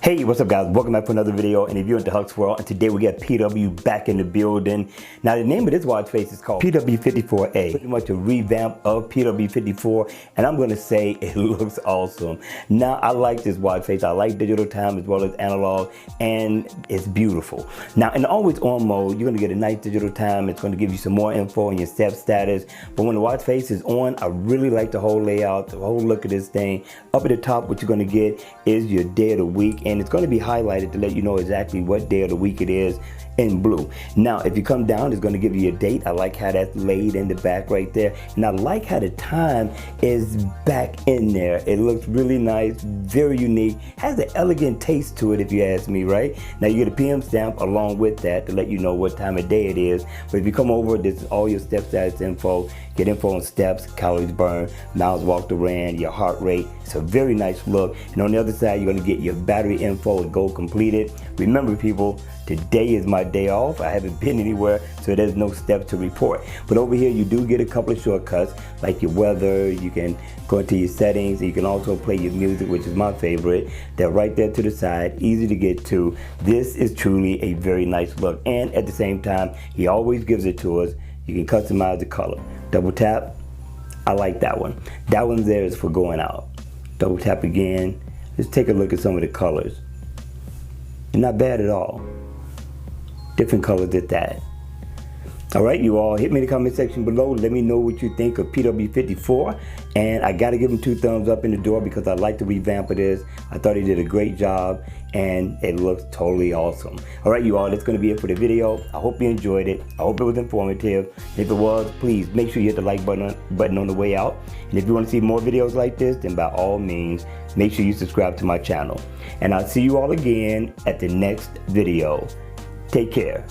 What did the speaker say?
Hey, what's up guys? Welcome back for another video, and if you're into Huck's World, and today we got PW back in the building. Now the name of this watch face is called PW54A. Pretty much a revamp of PW54, and I'm gonna say it looks awesome. Now I like this watch face. I like digital time as well as analog, and it's beautiful. Now in the always on mode, you're gonna get a nice digital time. It's gonna give you some more info on your step status. But when the watch face is on, I really like the whole layout, the whole look of this thing. Up at the top, what you're gonna get is your day of the week, and it's going to be highlighted to let you know exactly what day of the week it is in blue. Now if you come down, it's going to give you a date. I like how that's laid in the back right there, and I like how the time is back in there. It looks really nice, very unique, has an elegant taste to it if you ask me, right? Now you get a PM stamp along with that to let you know what time of day it is. But if you come over, this is all your step status info. Get info on steps, calories burned, miles walked or ran, your heart rate. It's a very nice look. And on the other side, you're gonna get your battery info and goal completed. Remember people, today is my day off. I haven't been anywhere, so there's no steps to report. But over here, you do get a couple of shortcuts, like your weather. You can go into your settings, and you can also play your music, which is my favorite. They're right there to the side, easy to get to. This is truly a very nice look. And at the same time, he always gives it to us. You can customize the color. Double tap, I like that one. That one there is for going out. Double tap again. Let's take a look at some of the colors. They're not bad at all. Different colors at that. All right, you all, hit me in the comment section below. Let me know what you think of PW54. And I gotta give him 2 thumbs up in the door because I like the revamp of this. I thought he did a great job and it looks totally awesome. All right, you all, that's gonna be it for the video. I hope you enjoyed it. I hope it was informative. If it was, please make sure you hit the like button on the way out. And if you wanna see more videos like this, then by all means, make sure you subscribe to my channel. And I'll see you all again at the next video. Take care.